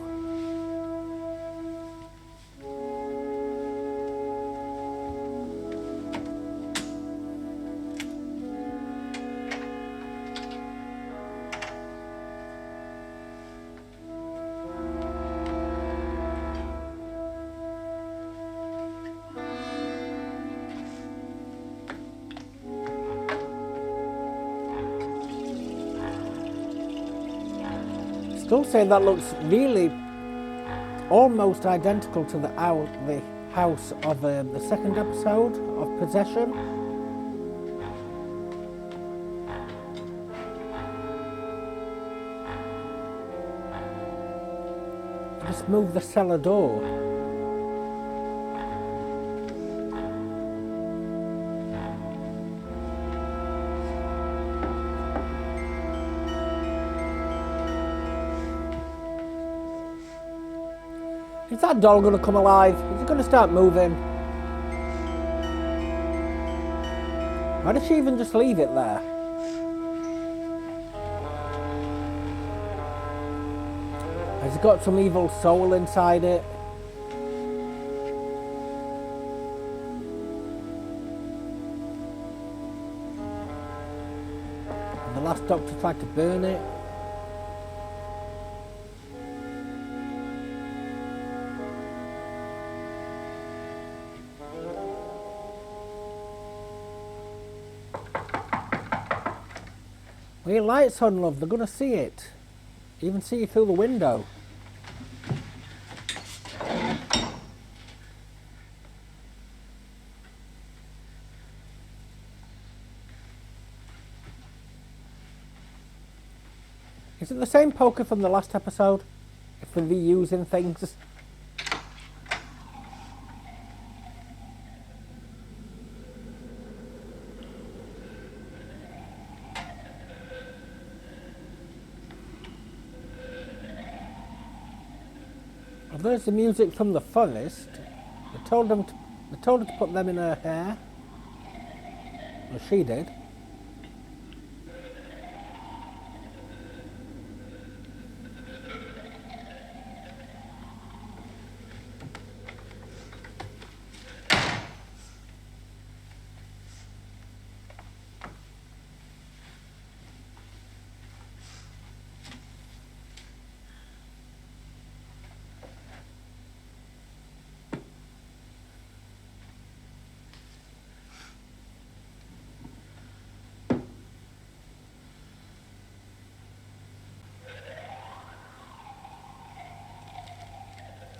Still say that looks really almost identical to the house of the second episode of Possession. Just move the cellar door. Is that doll going to come alive? Is it going to start moving? Why did she even just leave it there? Has it got some evil soul inside it? And the last doctor tried to burn it. Well, your light's on, love. They're going to see it. Even see you through the window. Is it the same poker from the last episode? If we're reusing things? Well, there's the music from the forest. They told her to put them in her hair. Well, she did.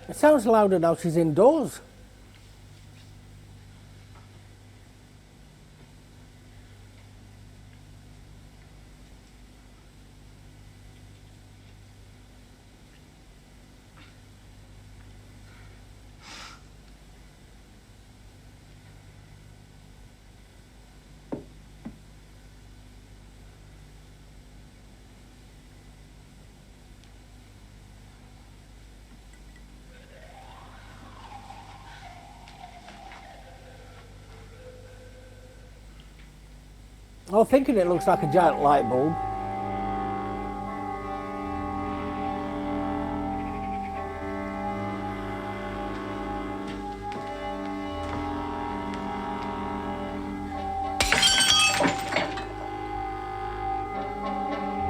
It sounds louder now she's indoors. I'm thinking it looks like a giant light bulb.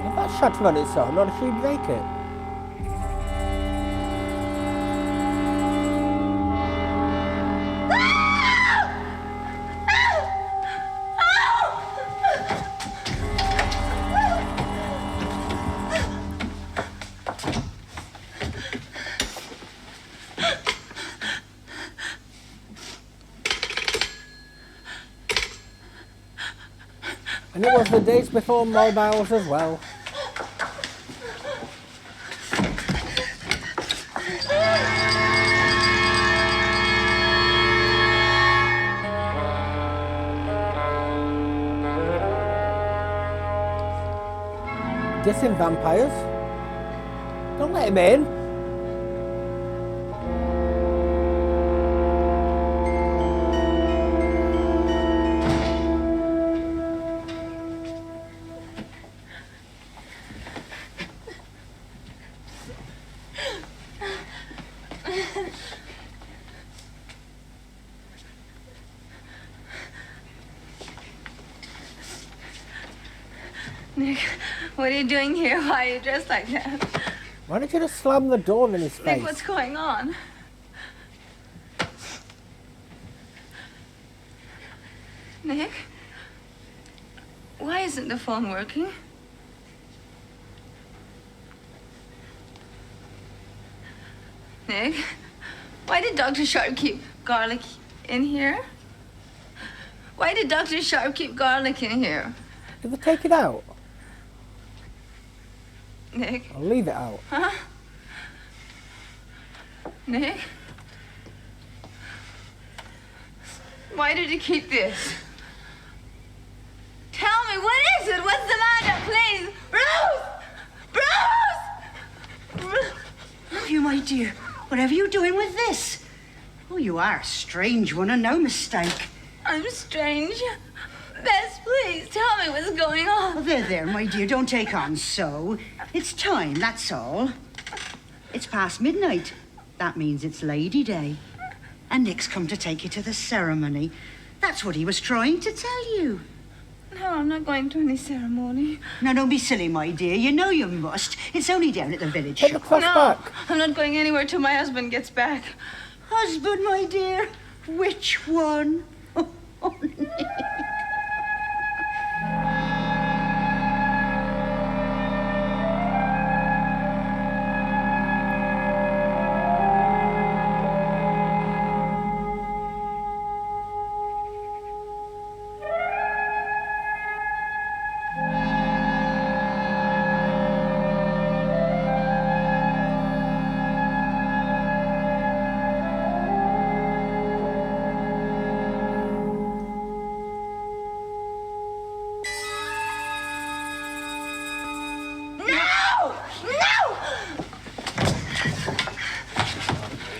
If that shutter on its own, or does she break it? And it was the days before mobiles as well. Dissing vampires? Don't let him in. Nick, what are you doing here? Why are you dressed like that? Why don't you just slam the door in his face? Nick, what's going on? Nick? Why isn't the phone working? Nick? Why did Dr. Sharp keep garlic in here? Why did Dr. Sharp keep garlic in here? Did they take it out? Nick? I'll leave it out. Huh? Nick? Why did you keep this? Tell me, what is it? What's the matter, please? Bruce! Bruce! Oh, you, my dear. What are you doing with this? Oh, you are a strange one, and no mistake. I'm strange. Bess, please, tell me what's going on. Oh, there, my dear. Don't take on so. It's time, that's all. It's past midnight. That means it's Lady Day. And Nick's come to take you to the ceremony. That's what he was trying to tell you. No, I'm not going to any ceremony. Now, don't be silly, my dear. You know you must. It's only down at the village Take the shop. cross back. I'm not going anywhere till my husband gets back. Husband, my dear? Which one? Oh, Nick.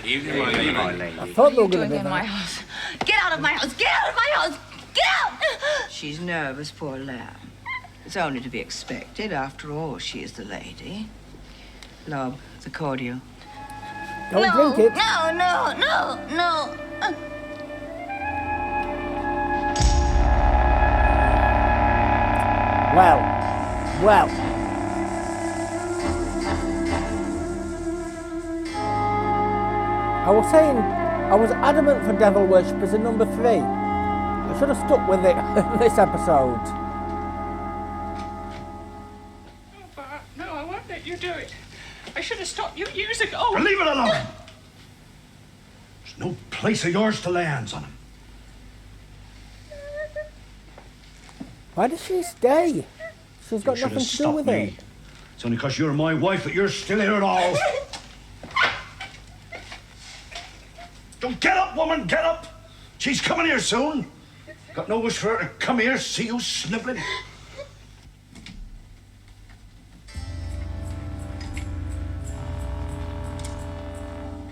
Evening, my lady. I thought they were What are going you to doing be in my there. house? Get out of my house! Get out of my house! Get out! She's nervous, poor lamb. It's only to be expected. After all, she is the lady. Lob, the cordial. Don't drink it. No. Well. I was saying, I was adamant for Devil Worshippers in number 3. I should have stuck with it in this episode. No, I won't let you do it. I should have stopped you years ago. Well, leave it alone. There's no place of yours to lay hands on him. Why does she stay? She's got You should nothing have to do stopped with me. it. It's only because you're my wife that you're still here at all. Don't get up, woman, get up. She's coming here soon. Got no wish for her to come here, see you sniveling.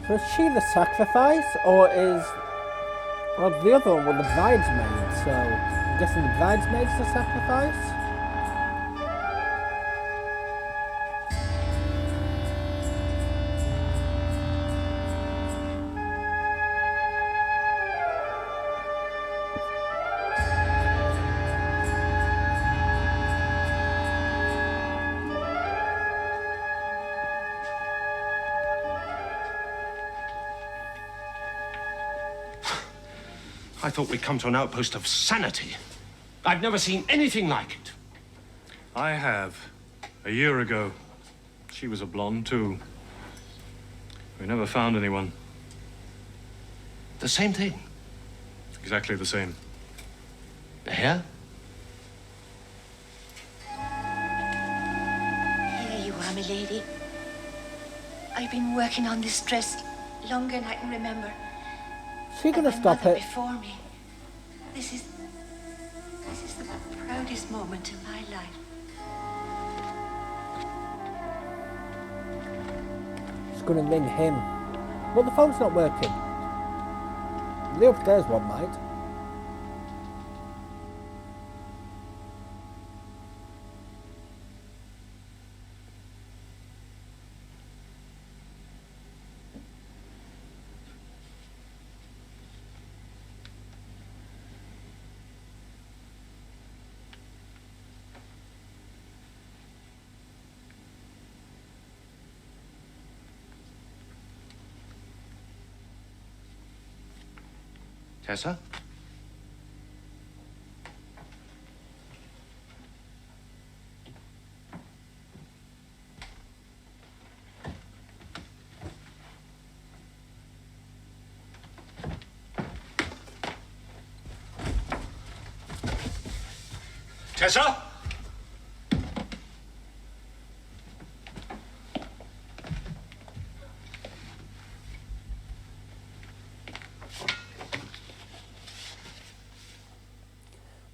So is she the sacrifice, or is Well, the other one was the bridesmaid, so I'm guessing the bridesmaid's the sacrifice? I thought we'd come to an outpost of sanity. I've never seen anything like it. I have. A year ago. She was a blonde, too. We never found anyone. The same thing? Exactly the same. The hair? Here you are, my lady. I've been working on this dress longer than I can remember. She gonna stop it? Before me. This is the proudest moment in my life. She's gonna ring him. Well, the phone's not working. The upstairs one might. Tessa? Tessa?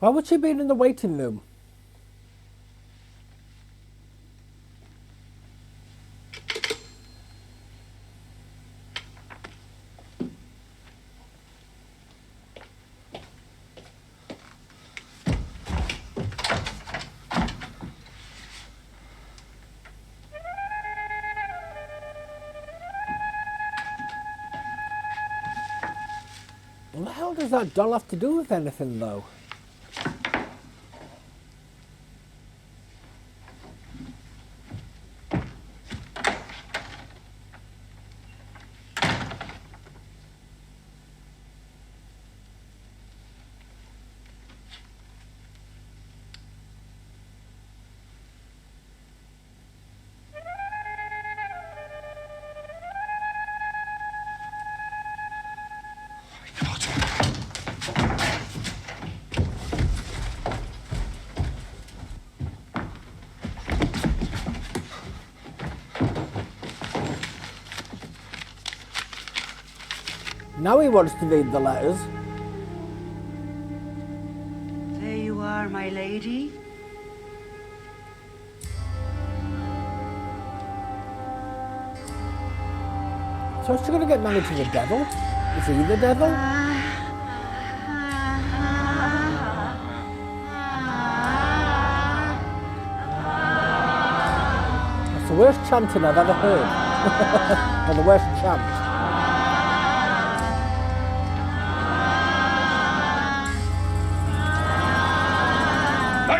Why would she be in the waiting room? What the hell does that doll have to do with anything, though? Now he wants to read the letters. There you are, my lady. So is she going to get married to the devil? Is he the devil? That's the worst chanting I've ever heard. Or the worst chant.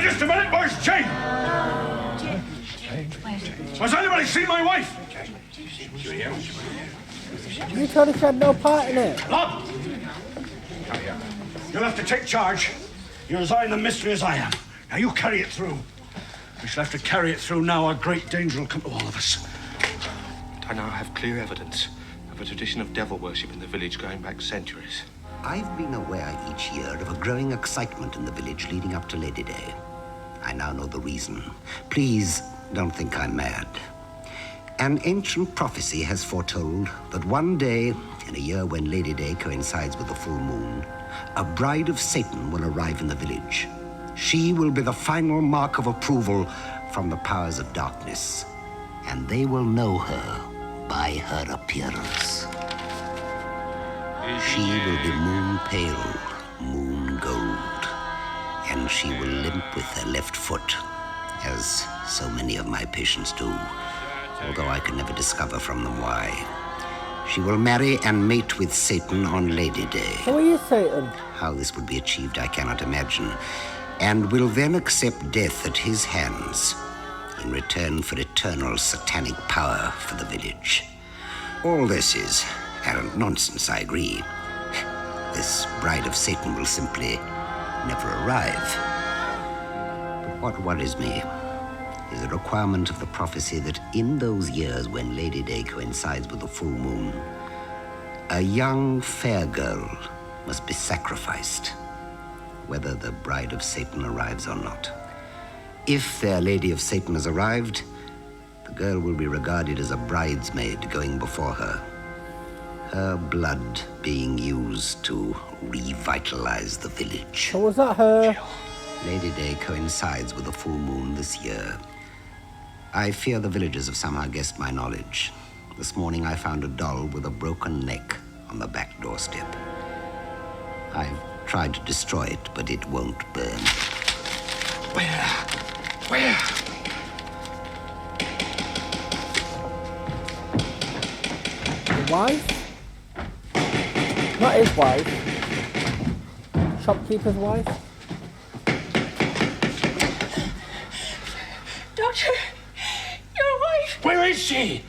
Just a minute, where's Jane? Has anybody seen my wife? You told us she had no part in it. Bob! You'll have to take charge. You're as in the mystery as I am. Now you carry it through. We shall have to carry it through now, or great danger will come to all of us. I now have clear evidence of a tradition of devil worship in the village going back centuries. I've been aware each year of a growing excitement in the village leading up to Lady Day. I now know the reason. Please don't think I'm mad. An ancient prophecy has foretold that one day, in a year when Lady Day coincides with the full moon, a bride of Satan will arrive in the village. She will be the final mark of approval from the powers of darkness, and they will know her by her appearance. She will be moon pale, moon gold, and she will limp with her left foot, as so many of my patients do, although I can never discover from them why. She will marry and mate with Satan on Lady Day. Who is Satan? How this would be achieved, I cannot imagine, and will then accept death at his hands in return for eternal satanic power for the village. All this is arrant nonsense, I agree. This bride of Satan will simply never arrive. But what worries me is the requirement of the prophecy that in those years when Lady Day coincides with the full moon, a young fair girl must be sacrificed, whether the bride of Satan arrives or not. If fair Lady of Satan has arrived, the girl will be regarded as a bridesmaid going before her, her blood being used to revitalize the village. So was that her? Lady Day coincides with the full moon this year. I fear the villagers have somehow guessed my knowledge. This morning I found a doll with a broken neck on the back doorstep. I've tried to destroy it, but it won't burn. Where? The wife? Not his wife. Shopkeeper's wife? Doctor, your wife. Where is she?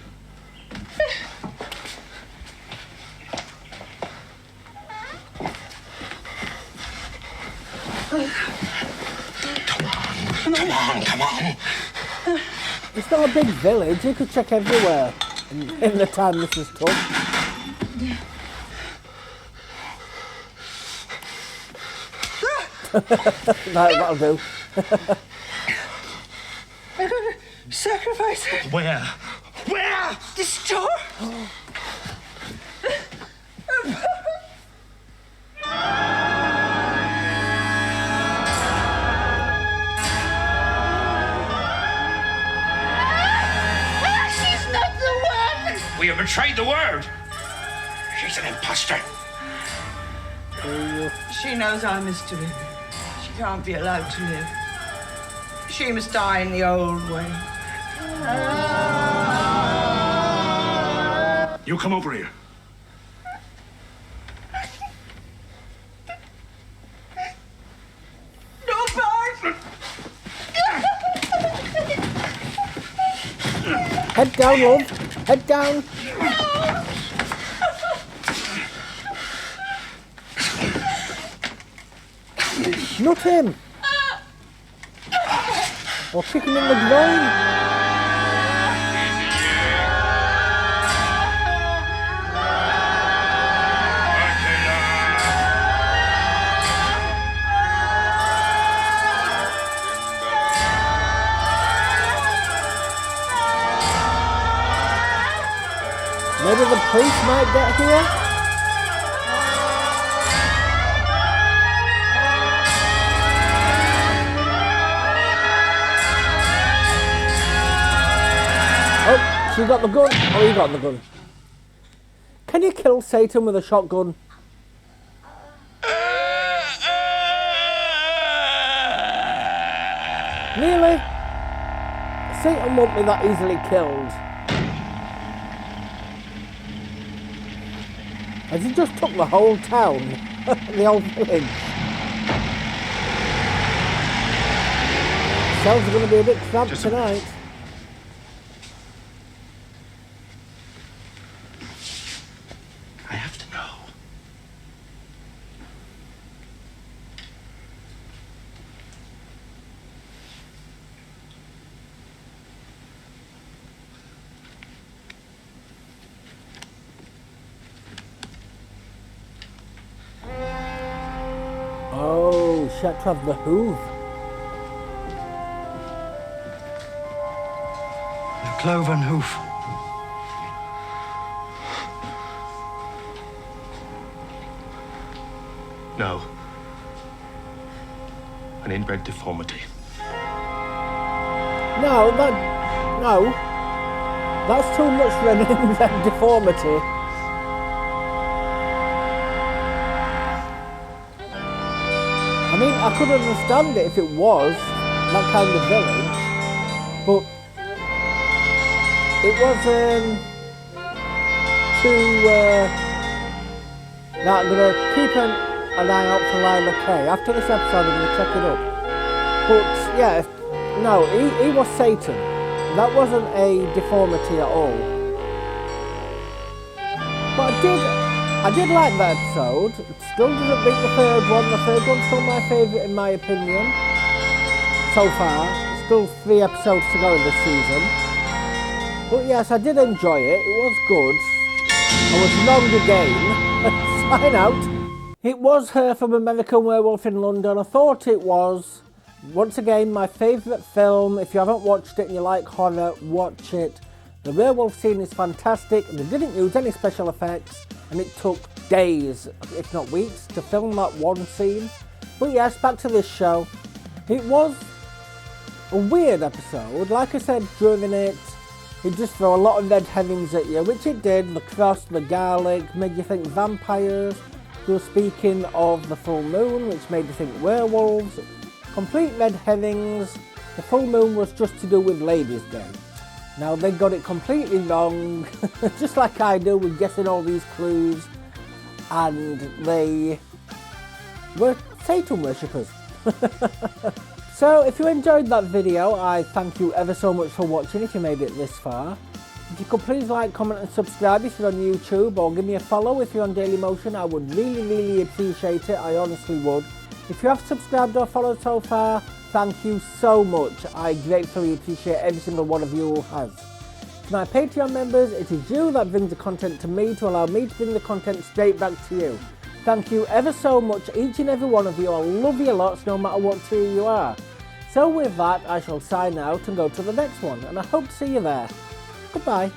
Come on. It's not a big village. You could check everywhere in the time this is took. That'll do. I'm gonna sacrifice her. Where? This door? She's not the one! We have betrayed the word. She's an imposter. She knows I must to live. She can't be allowed to live. She must die in the old way. You come over here. No, Bart! Head down, love. Head down. Not him. Or kick him in the groin. Maybe the priest might get here. Oh, she got the gun. Oh, he got the gun. Can you kill Satan with a shotgun? Really? Satan won't be that easily killed. Has he just took the whole town? The whole village? Cells are going to be a bit cramped tonight. I have to know. Oh, she had to have the hoof. The cloven hoof. No. An inbred deformity. No, that's too much for an inbred deformity. mean, I could understand it if it was that kind of village, but it wasn't too, now I'm going to keep an eye out for Lila Kay. After this episode, I'm going to check it up. But, yeah, no, he was Satan. That wasn't a deformity at all. But I did like that episode. It still doesn't beat the third one. The third one's still my favourite in my opinion. So far. Still 3 episodes to go in this season. But yes, I did enjoy it. It was good. I was wrong again. Sign out. It was Her from American Werewolf in London. I thought it was. Once again, my favourite film. If you haven't watched it and you like horror, watch it. The werewolf scene is fantastic. They didn't use any special effects, and it took days, if not weeks, to film that one scene. But yes, back to this show. It was a weird episode. Like I said during it just threw a lot of red herrings at you, which it did. The cross, the garlic, made you think vampires. They were speaking of the full moon, which made you think werewolves. Complete red herrings. The full moon was just to do with Ladies' Day. Now they got it completely wrong, just like I do with guessing all these clues, and they were Satan worshippers. So if you enjoyed that video, I thank you ever so much for watching if you made it this far. If you could please like, comment and subscribe if you're on YouTube, or give me a follow if you're on Dailymotion, I would really appreciate it, I honestly would. If you have subscribed or followed so far, thank you so much. I gratefully appreciate every single one of you who has. To my Patreon members, it is you that brings the content to me to allow me to bring the content straight back to you. Thank you ever so much, each and every one of you. I love you lots, no matter what tier you are. So with that, I shall sign out and go to the next one, and I hope to see you there. Goodbye.